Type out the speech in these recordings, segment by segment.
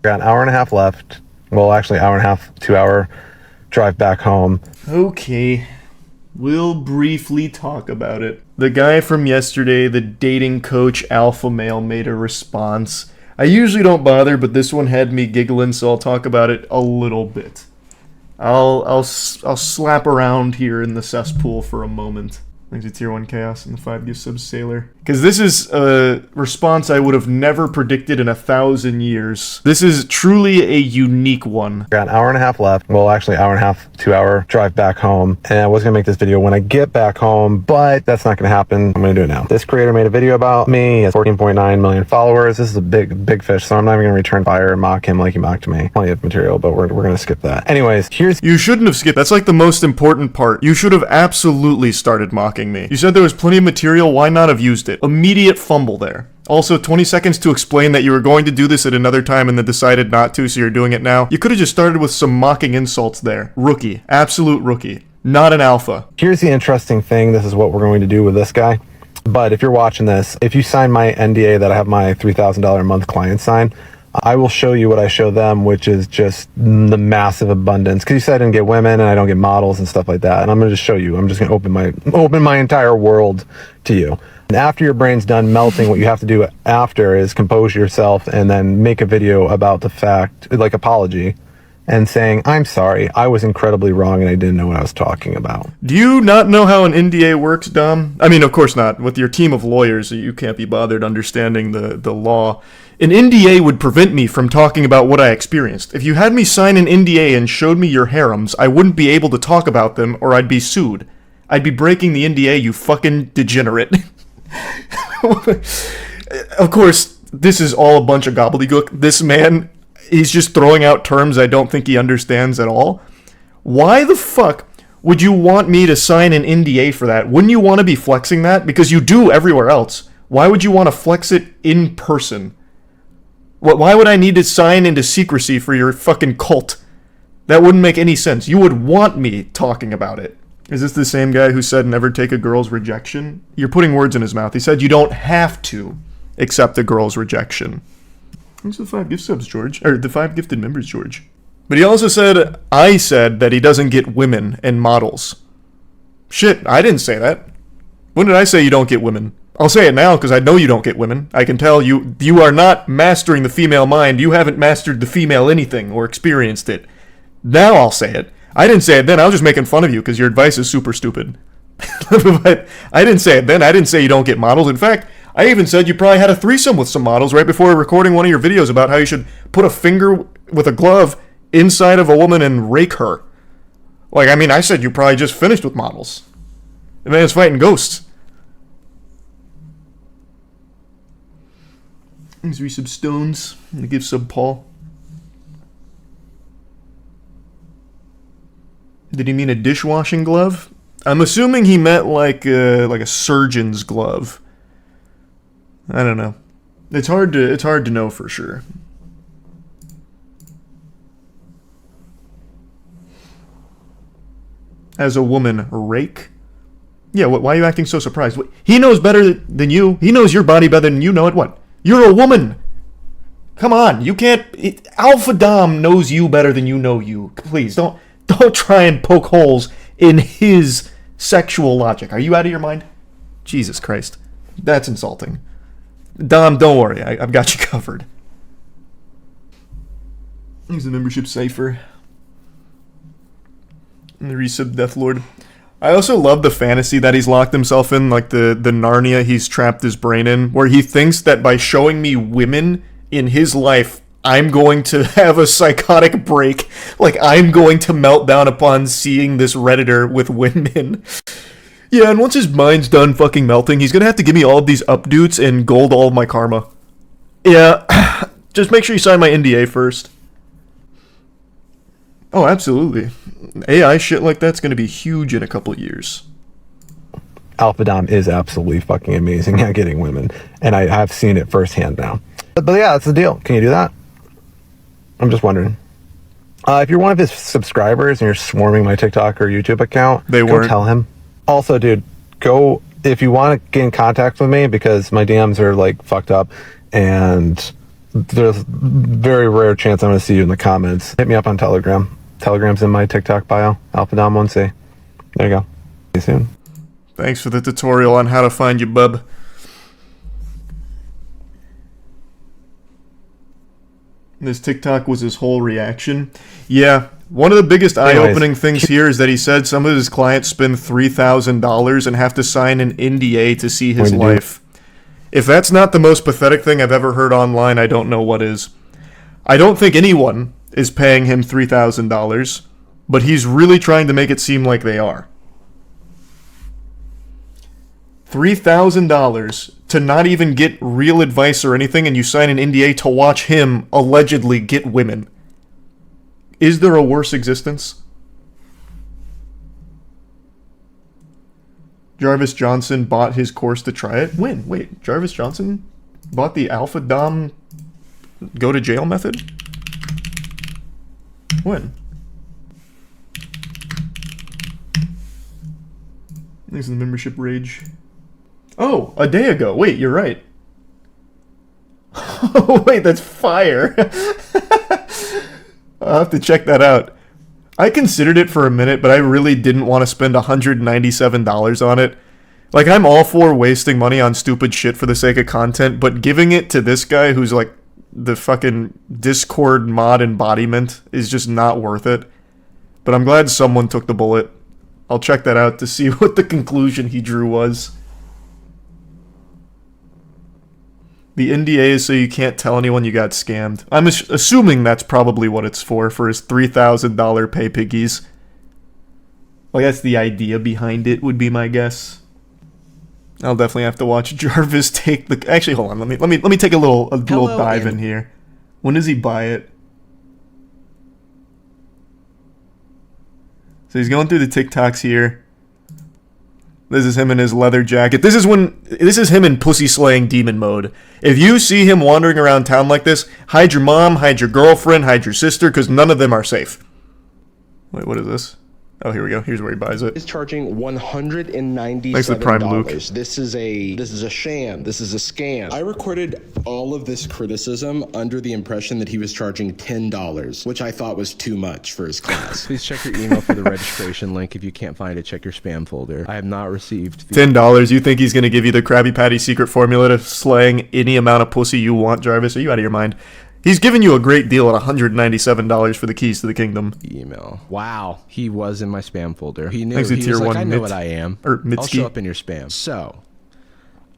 Got an hour and a half left. Well, actually, hour and a half, 2 hour drive back home. Okay, we'll briefly talk about it. The guy from yesterday, the dating coach alpha male, made a response. I usually don't bother, but this one had me giggling, so I'll talk about it a little bit. I'll slap around here in the cesspool for a moment. Thanks to Tier 1 Chaos and the 5 gift subs Sailor. Because this is a response I would have never predicted in 1,000 years. This is truly a unique one. Got an hour and a half left. Well, actually, hour and a half, 2 hour drive back home. And I was going to make this video when I get back home, but that's not going to happen. I'm going to do it now. This creator made a video about me. He has 14.9 million followers. This is a big fish, so I'm not even going to return fire and mock him like he mocked me. Plenty of material, but we're going to skip that. Anyways, You shouldn't have skipped. That's like the most important part. You should have absolutely started mocking me. You said there was plenty of material. Why not have used it? Immediate fumble there. Also, 20 seconds to explain that you were going to do this at another time and then decided not to, so you're doing it now. You could have just started with some mocking insults there. Rookie. Absolute rookie. Not an alpha. Here's the interesting thing. This is what we're going to do with this guy. But if you're watching this, if you sign my NDA that I have my $3,000 a month client sign, I will show you what I show them, which is just the massive abundance. Because you said I didn't get women and I don't get models and stuff like that. And I'm going to just show you. I'm just going to open my entire world to you. And after your brain's done melting, what you have to do after is compose yourself and then make a video about the fact, like apology, and saying, I'm sorry, I was incredibly wrong and I didn't know what I was talking about. Do you not know how an NDA works, Dom? I mean, of course not. With your team of lawyers, you can't be bothered understanding the law. An NDA would prevent me from talking about what I experienced. If you had me sign an NDA and showed me your harems, I wouldn't be able to talk about them or I'd be sued. I'd be breaking the NDA, you fucking degenerate. Of course, this is all a bunch of gobbledygook. This man, he's just throwing out terms I don't think he understands at all. Why the fuck would you want me to sign an NDA for that? Wouldn't you want to be flexing that? Because you do everywhere else. Why would you want to flex it in person? Why would I need to sign into secrecy for your fucking cult? That wouldn't make any sense. You would want me talking about it. Is this the same guy who said never take a girl's rejection? You're putting words in his mouth. He said you don't have to accept a girl's rejection. Thanks for the 5 gift subs, George. Or the 5 gifted members, George. But he also said, I said that he doesn't get women and models. Shit, I didn't say that. When did I say you don't get women? I'll say it now because I know you don't get women. I can tell you are not mastering the female mind. You haven't mastered the female anything or experienced it. Now I'll say it. I didn't say it then. I was just making fun of you because your advice is super stupid. But I didn't say it then. I didn't say you don't get models. In fact, I even said you probably had a threesome with some models right before recording one of your videos about how you should put a finger with a glove inside of a woman and rake her. Like, I mean, I said you probably just finished with models. The man's fighting ghosts. Thanks, resub stones. I'm gonna give sub Paul. Did he mean a dishwashing glove? I'm assuming he meant like a surgeon's glove. I don't know. It's hard to know for sure. As a woman, rake? Yeah, why are you acting so surprised? He knows better than you. He knows your body better than you know it. What? You're a woman. Come on, you can't. Alpha Dom knows you better than you know you. Please don't try and poke holes in his sexual logic. Are you out of your mind? Jesus Christ, that's insulting. Dom, don't worry, I've got you covered. Here's the membership cipher. And the resub Deathlord. I also love the fantasy that he's locked himself in, like the Narnia he's trapped his brain in, where he thinks that by showing me women in his life, I'm going to have a psychotic break. Like, I'm going to melt down upon seeing this Redditor with women. Yeah, and once his mind's done fucking melting, he's gonna have to give me all of these updoots and gold all of my karma. Yeah, just make sure you sign my NDA first. Oh, absolutely. AI shit like that's gonna be huge in a couple of years. Alpha Dom is absolutely fucking amazing at getting women, and I have seen it firsthand now. But yeah, that's the deal. Can you do that? I'm just wondering. If you're one of his subscribers and you're swarming my TikTok or YouTube account, go tell him. Also, dude, go, if you want to get in contact with me, because my DMs are like fucked up, and there's very rare chance I'm going to see you in the comments. Hit me up on Telegram. Telegram's in my TikTok bio, AlphaDom1C. There you go. See you soon. Thanks for the tutorial on how to find you, bub. This TikTok was his whole reaction. Yeah, one of the biggest eye-opening things here is that he said some of his clients spend $3,000 and have to sign an NDA to see his life. If that's not the most pathetic thing I've ever heard online, I don't know what is. I don't think anyone is paying him $3,000, but he's really trying to make it seem like they are. $3,000 to not even get real advice or anything, and you sign an NDA to watch him allegedly get women. Is there a worse existence? Jarvis Johnson bought his course to try it. When? Wait, Jarvis Johnson bought the Alpha Dom go to jail method? When? Thanks for the membership rage. Oh, a day ago. Wait, you're right. Oh, wait, that's fire. I'll have to check that out. I considered it for a minute, but I really didn't want to spend $197 on it. Like, I'm all for wasting money on stupid shit for the sake of content, but giving it to this guy who's like the fucking Discord mod embodiment is just not worth it. But I'm glad someone took the bullet. I'll check that out to see what the conclusion he drew was. The NDA is so you can't tell anyone you got scammed. I'm assuming that's probably what it's for his $3,000 pay piggies. Like, that's the idea behind it, would be my guess. I'll definitely have to watch Jarvis take the... Actually, hold on. Let me take a little dive in here. When does he buy it? So he's going through the TikToks here. This is him in his leather jacket. This is him in pussy slaying demon mode. If you see him wandering around town like this, hide your mom, hide your girlfriend, hide your sister, because none of them are safe. Wait, what is this? Oh, here we go. Here's where he buys it. Is charging $197. Thanks for the Prime, Luke. This is a sham. This is a scam. I recorded all of this criticism under the impression that he was charging $10, which I thought was too much for his class. Please check your email for the registration link. If you can't find it, check your spam folder. I have not received $10. You think he's gonna give you the Krabby Patty secret formula to slaying any amount of pussy you want, Jarvis? Are you out of your mind? He's giving you a great deal at $197 for the keys to the kingdom. Email. Wow, he was in my spam folder. He knew. Thanks to He Tier was like, 1 I know what I am. I'll show up in your spam. So,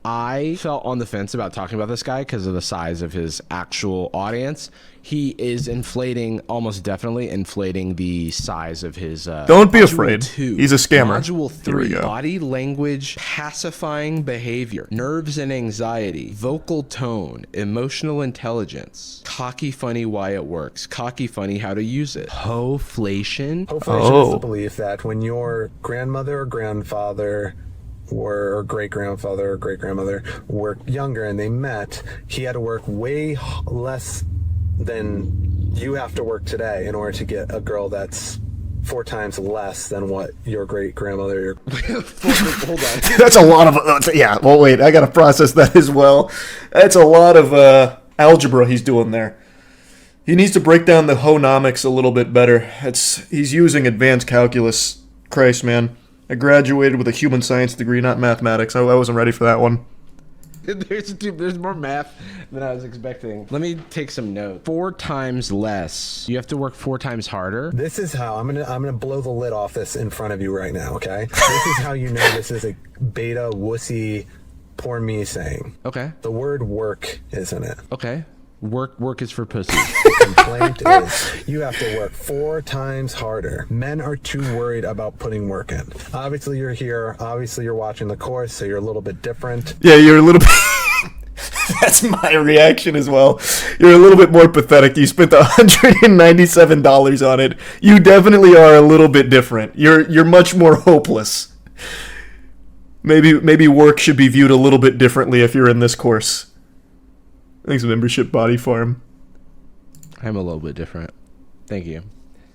I felt on the fence about talking about this guy because of the size of his actual audience. He is almost definitely inflating the size of his Don't be afraid. He's a scammer. Module 3, body language, pacifying behavior, nerves and anxiety, vocal tone, emotional intelligence, cocky funny why it works, cocky funny how to use it, hoflation. Hoflation is the belief that when your grandmother or grandfather or great-grandfather or great-grandmother were younger and they met, he had to work way less than you have to work today in order to get a girl that's 4 times less than what your great-grandmother... Hold on. That's a lot of... yeah, well, wait, I gotta process that as well. That's a lot of algebra he's doing there. He needs to break down the honomics a little bit better. He's using advanced calculus. Christ, man. I graduated with a human science degree, not mathematics. I wasn't ready for that one. There's more math than I was expecting. Let me take some notes. 4 times less. You have to work 4 times harder. This is how I'm gonna blow the lid off this in front of you right now, okay? This is how you know this is a beta wussy porn me saying. Okay. The word work is in it. Okay. Work is for pussy. The complaint is you have to work 4 times harder. Men are too worried about putting work in. Obviously you're here. Obviously you're watching the course, so you're a little bit different. Yeah, you're a little bit... That's my reaction as well. You're a little bit more pathetic. You spent $197 on it. You definitely are a little bit different. You're much more hopeless. Maybe work should be viewed a little bit differently if you're in this course. Thanks, membership body farm. I'm a little bit different. Thank you.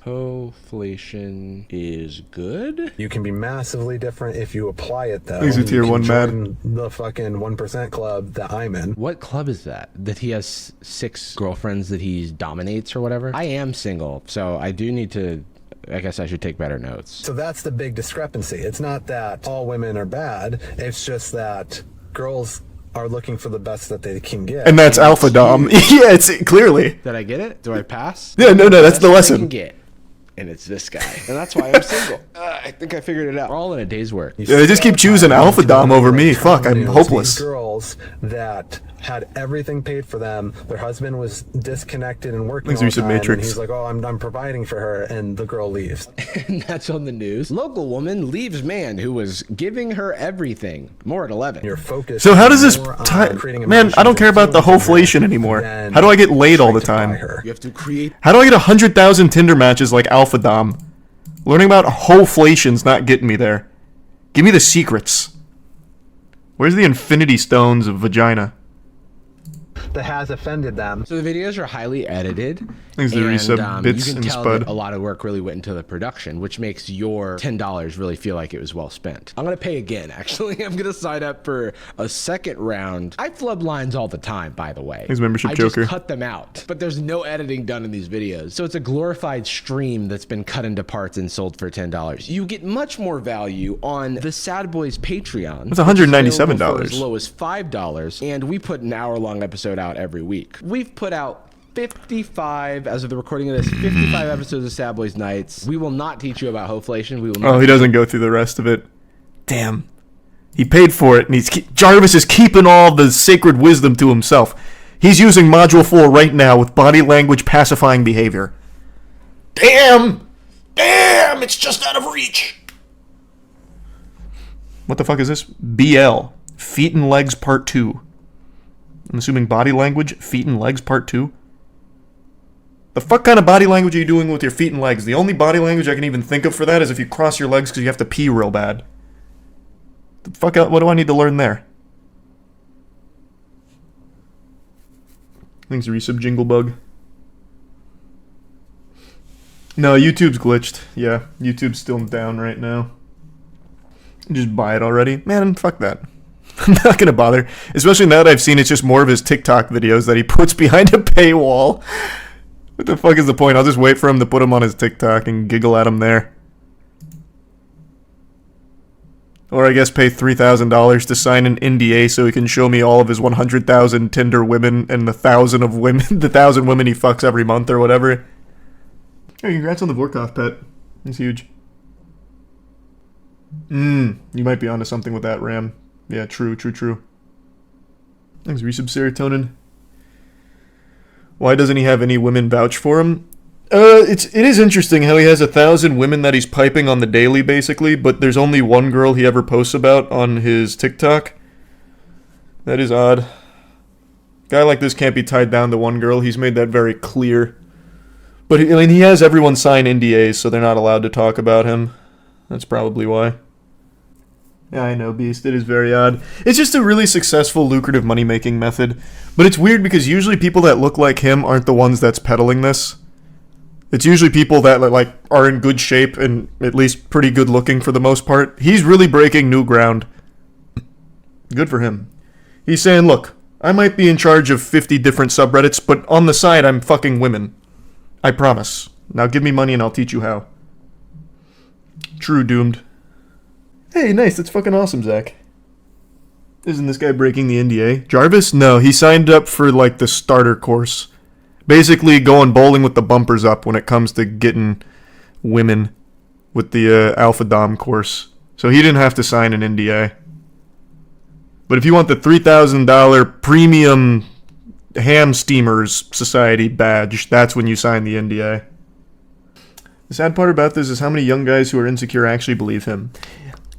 Hoflation is good? You can be massively different if you apply it, though. He's a tier You 1 can mad. join the fucking 1% club that I'm in. What club is that? That he has 6 girlfriends that he dominates or whatever? I am single, so I do need to... I guess I should take better notes. So that's the big discrepancy. It's not that all women are bad. It's just that girls are looking for the best that they can get. And that's alpha dom. Yeah, it's clearly. Did I get it? Do I pass? Yeah, no, that's the Best I can lesson. get. And it's this guy. And that's why I'm single. I think I figured it out. We're all in a day's work. Yeah, they just keep choosing alpha dom over me. Fuck, I'm hopeless. These girls that had everything paid for them. Their husband was disconnected and working all the time. And he's like, "Oh, I'm providing for her," and the girl leaves. And that's on the news. Local woman leaves man who was giving her everything. More at 11. Your focus. So how does this more on creating man? I don't emotions care about the and hoflation anymore. than How do I get laid all the trying to time? buy her. You have to create... How do I get 100,000 Tinder matches like alpha dom? Learning about hoflation's not getting me there. Give me the secrets. Where's the infinity stones of vagina? That has offended them. So the videos are highly edited. Thanks to the resub bits you can and tell spud. that a lot of work really went into the production, which makes your $10 really feel like it was well spent. I'm going to pay again, actually. I'm going to sign up for a second round. I flub lines all the time, by the way. Thanks, membership I Joker. just cut them out, but there's no editing done in these videos. So it's a glorified stream that's been cut into parts and sold for $10. You get much more value on the Sad Boys Patreon. That's $197. For as low as $5, and we put an hour-long episode out every week. We've put out 55, as of the recording of this, 55 episodes of Sad Boys Nights. We will not teach you about hoflation. We will not. Oh, he doesn't go through the rest of it. Damn. He paid for it, and Jarvis is keeping all the sacred wisdom to himself. He's using Module 4 right now with body language pacifying behavior. Damn! Damn! It's just out of reach! What the fuck is this? BL. Feet and Legs Part 2. I'm assuming body language, feet and legs part 2. The fuck kind of body language are you doing with your feet and legs? The only body language I can even think of for that is if you cross your legs because you have to pee real bad. The fuck, what do I need to learn there? Thanks, Resub Jingle Bug. No, YouTube's glitched. Yeah, YouTube's still down right now. Just buy it already. Man, fuck that. I'm not gonna bother. Especially now that I've seen it's just more of his TikTok videos that he puts behind a paywall. What the fuck is the point? I'll just wait for him to put them on his TikTok and giggle at him there. Or I guess pay $3,000 to sign an NDA so he can show me all of his 100,000 Tinder women and the 1,000 of women, the 1,000 women he fucks every month or whatever. Hey, congrats on the Vorkov pet. It's huge. You might be onto something with that, Ram. Yeah, true. Thanks, Resub Serotonin. Why doesn't he have any women vouch for him? It is interesting how he has 1,000 women that he's piping on the daily, basically, but there's only one girl he ever posts about on his TikTok. That is odd. Guy like this can't be tied down to one girl. He's made that very clear. But I mean, he has everyone sign NDAs, so they're not allowed to talk about him. That's probably why. Yeah, I know, Beast. It is very odd. It's just a really successful, lucrative money-making method. But it's weird because usually people that look like him aren't the ones that's peddling this. It's usually people that like are in good shape and at least pretty good looking for the most part. He's really breaking new ground. Good for him. He's saying, look, I might be in charge of 50 different subreddits, but on the side I'm fucking women. I promise. Now give me money and I'll teach you how. True, Doomed. Hey, nice. That's fucking awesome, Zach. Isn't this guy breaking the NDA? Jarvis? No, he signed up for, like, the starter course. Basically going bowling with the bumpers up when it comes to getting women with the Alpha Dom course. So he didn't have to sign an NDA. But if you want the $3,000 premium Ham Steamers Society badge, that's when you sign the NDA. The sad part about this is how many young guys who are insecure actually believe him.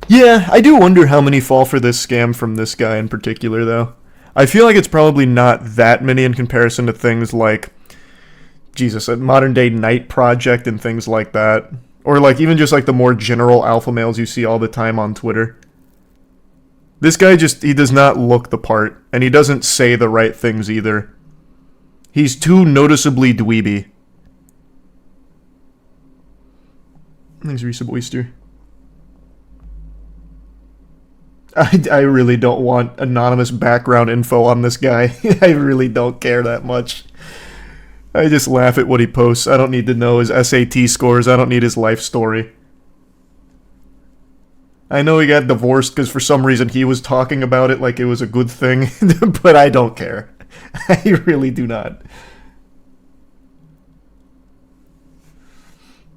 Yeah, I do wonder how many fall for this scam from this guy in particular, though. I feel like it's probably not that many in comparison to things like, Jesus, a modern-day Night Project and things like that. Or like even just like the more general alpha males you see all the time on Twitter. This guy he does not look the part, and he doesn't say the right things either. He's too noticeably dweeby. Thanks, Risa Oyster. I really don't want anonymous background info on this guy. I really don't care that much. I just laugh at what he posts. I don't need to know his SAT scores. I don't need his life story. I know he got divorced because for some reason he was talking about it like it was a good thing, but I don't care. I really do not.